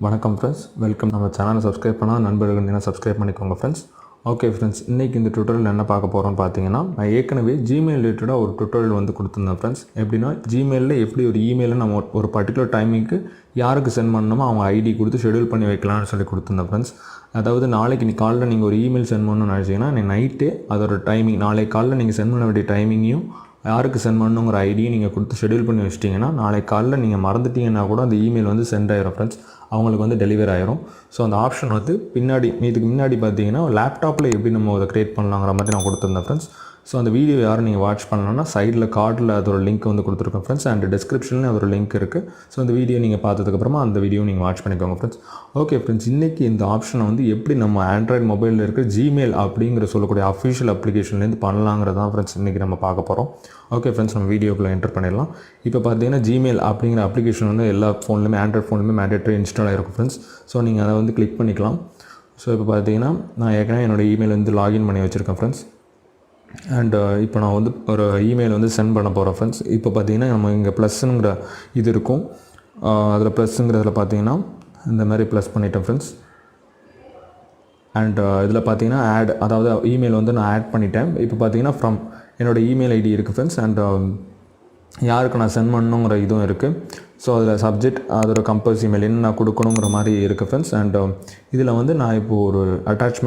வணக்கம் friends, welcome. நம்ம சேனலை சப்ஸ்கிரைப் பண்ணால் நண்பர்கள் இருந்தீங்கன்னா சப்ஸ்கிரைப் பண்ணிக்கோங்க ஃப்ரெண்ட்ஸ். ஓகே ஃப்ரெண்ட்ஸ், இன்றைக்கி இந்த டுட்டோரியல் என்ன பார்க்க போகிறோம்னு பார்த்தீங்கன்னா, நான் ஏற்கனவே ஜிமெயில் ரிலேட்டடாக ஒரு டுட்டோரியல் வந்து கொடுத்துருந்தேன் ஃப்ரெண்ட்ஸ். எப்படின்னா, ஜிமெயிலில் எப்படி ஒரு இமெயிலை நம்ம ஒரு பர்டிகுலர் டைமிங்க்கு யாருக்கு சென்ட் பண்ணணுமோ அவங்க ஐடி கொடுத்து ஷெடியூல் பண்ணி வைக்கலாம்னு சொல்லி கொடுத்துருந்தேன் ஃப்ரெண்ட்ஸ். அதாவது நாளைக்கு நீ காலையில் நீங்கள் ஒரு இமெயில் சென்ட் பண்ணணும்னு நினச்சிங்கன்னா, நைட்டே அதோட டைமிங், நாளைக்கு காலையில் நீங்கள் சென்ட் பண்ண வேண்டிய டைமிங்கையும் யாருக்கு சென்ட் பண்ணணுங்கிற ஐடியை நீங்கள் கொடுத்து ஷெடியூல் பண்ணி வச்சிட்டிங்கன்னா, நாளைக்கு காலையில் நீங்கள் மறந்துட்டீங்கன்னா கூட அந்த இமெயில் வந்து சென்ட் ஆகிரும் ஃப்ரெண்ட்ஸ், அவங்களுக்கு வந்து டெலிவரி ஆகிரும். ஸோ அந்த ஆப்ஷன் வந்து இதுக்கு முன்னாடி பார்த்தீங்கன்னா லேப்டாப்பில் எப்படி நம்ம அதை க்ரியேட் பண்ணலாங்கிற மாதிரி நான் கொடுத்துருந்தேன் ஃப்ரெண்ட்ஸ். ஸோ அந்த வீடியோ யாரும் நீங்கள் வாட்ச் பண்ணலன்னா சைடில் கார்டில் அதோட லிங்க் வந்து கொடுத்துருக்கேன் ஃப்ரெண்ட்ஸ், அண்ட் டிஸ்கிரிப்ஷனில் அதோட லிங்க் இருக்குது. ஸோ அந்த வீடியோ நீங்கள் பார்த்ததுக்கப்புறமா அந்த வீடியோ நீங்கள் வாட்ச் பண்ணிக்கோங்க ஃப்ரெண்ட்ஸ். ஓகே ஃப்ரெண்ட்ஸ், இன்றைக்கி இந்த ஆப்ஷனை வந்து எப்படி நம்ம ஆண்ட்ராய்டு மொபைலில் இருக்க ஜிமெயில் அப்படிங்கிற சொல்லக்கூடிய அஃபிஷியல் அப்ளிகேஷன்லேருந்து பண்ணலாங்கிறதான் ஃப்ரெண்ட்ஸ் இன்றைக்கி நம்ம பார்க்க போகிறோம். ஓகே ஃப்ரெண்ட்ஸ், நம்ம வீடியோக்குள்ளே என்டர் பண்ணிடலாம். இப்போ பார்த்தீங்கன்னா ஜிமெயில் அப்படிங்கிற அப்ளிகேஷன் வந்து எல்லா ஃபோன்லையுமே, ஆண்ட்ராய்டு ஃபோன்லையுமே மேண்டேட்டரி இன்ஸ்டால் ஆகிருக்கும் ஃப்ரெண்ட்ஸ். ஸோ நீங்கள் அதை வந்து கிளிக் பண்ணிக்கலாம். ஸோ இப்போ பார்த்தீங்கன்னா நான் ஏற்கனவே என்னோடய இமெயில் வந்து லாகின் பண்ணி வச்சுருக்கேன் ஃப்ரெண்ட்ஸ். அண்ட் இப்போ நான் வந்து ஒரு இமெயில் வந்து சென்ட் பண்ண போகிறேன் ஃப்ரெண்ட்ஸ். இப்போ பார்த்தீங்கன்னா நம்ம இங்கே ப்ளஸ்ஸுங்கிற இது இருக்கும், அதில் ப்ளஸ்ஸுங்கிறதுல பார்த்தீங்கன்னா இந்த மாதிரி ப்ளஸ் பண்ணிட்டேன் ஃப்ரெண்ட்ஸ். அண்ட் இதில் பார்த்தீங்கன்னா அதாவது இமெயில் வந்து நான் ஆட் பண்ணிட்டேன். இப்போ பார்த்தீங்கன்னா ஃப்ரம் என்னோடய இமெயில் ஐடி இருக்குது ஃப்ரெண்ட்ஸ். அண்ட் யாருக்கு நான் சென்ட் பண்ணணுங்கிற இதுவும் இருக்குது. ஸோ அதில் சப்ஜெக்ட், அதோட கம்பல்ஸ் இமெயில் என்ன நான் கொடுக்கணுங்கிற மாதிரி இருக்குது ஃப்ரெண்ட்ஸ். அண்ட் இதில் வந்து நான் இப்போது ஒரு அட்டாச்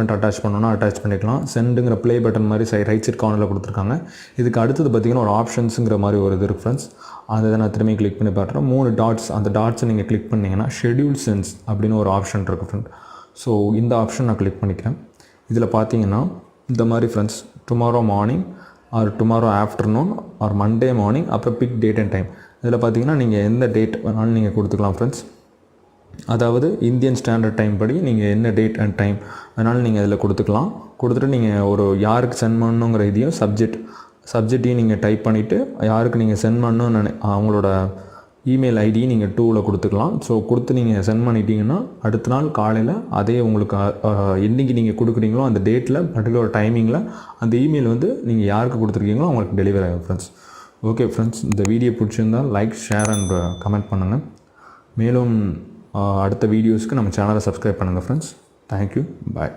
பண்ணணுன்னா அட்டாச் பண்ணிக்கலாம். சென்டுங்கிற ப்ளே பட்டன் மாதிரி ரைட் சைட் கார்னரில் கொடுத்துருக்காங்க. இதுக்கு அடுத்தது பார்த்திங்கன்னா ஒரு ஆப்ஷன்ஸுங்கிற மாதிரி ஒரு இது இருக்குது ஃப்ரெண்ட்ஸ். அதை நான் திரும்பி கிளிக் பண்ணி பார்க்குறேன். 3 டாட்ஸ், அந்த டாட்ஸை நீங்கள் கிளிக் பண்ணிங்கன்னா ஷெடியூல் சென்ஸ் அப்படின்னு ஒரு ஆப்ஷன் இருக்குது ஃப்ரெண்ட். ஸோ இந்த ஆப்ஷன் நான் கிளிக் பண்ணிக்கிறேன். இதில் பார்த்தீங்கன்னா இந்த மாதிரி friends, tomorrow morning or tomorrow afternoon or Monday morning, அப்புறம் பிக் டேட் அண்ட் டைம். இதில் பார்த்தீங்கன்னா நீங்கள் எந்த டேட் வேணாலும் நீங்கள் கொடுத்துக்கலாம் ஃப்ரெண்ட்ஸ். அதாவது இந்தியன் ஸ்டாண்டர்ட் டைம் படி நீங்கள் என்ன டேட் அண்ட் டைம் வேணாலும் நீங்கள் இதில் கொடுத்துக்கலாம். கொடுத்துட்டு நீங்கள் ஒரு யாருக்கு சென்ட் பண்ணணுங்கிற இதையும் சப்ஜெக்டையும் நீங்கள் டைப் பண்ணிவிட்டு யாருக்கு நீங்கள் சென்ட் பண்ணணும்னு அவங்களோட இமெயில் ஐடியை நீங்கள் 2ல் கொடுத்துக்கலாம். ஸோ கொடுத்து நீங்கள் சென்ட் பண்ணிட்டீங்கன்னா அடுத்த நாள் காலையில் அதே உங்களுக்கு என்றைக்கு நீங்கள் கொடுக்குறீங்களோ அந்த டேட்டில் பர்டிகுலர் டைமிங்கில் அந்த இமெயில் வந்து நீங்கள் யாருக்கு கொடுத்துருக்கீங்களோ அவங்களுக்கு டெலிவரி ஆகும் ஃப்ரெண்ட்ஸ். ஓகே ஃப்ரெண்ட்ஸ், இந்த வீடியோ பிடிச்சிருந்தால் லைக், ஷேர் அண்ட் கமெண்ட் பண்ணுங்கள். மேலும் அடுத்த வீடியோஸ்க்கு நம்ம சேனலை சப்ஸ்கிரைப் பண்ணுங்கள் ஃப்ரெண்ட்ஸ். தேங்க்யூ, பாய்.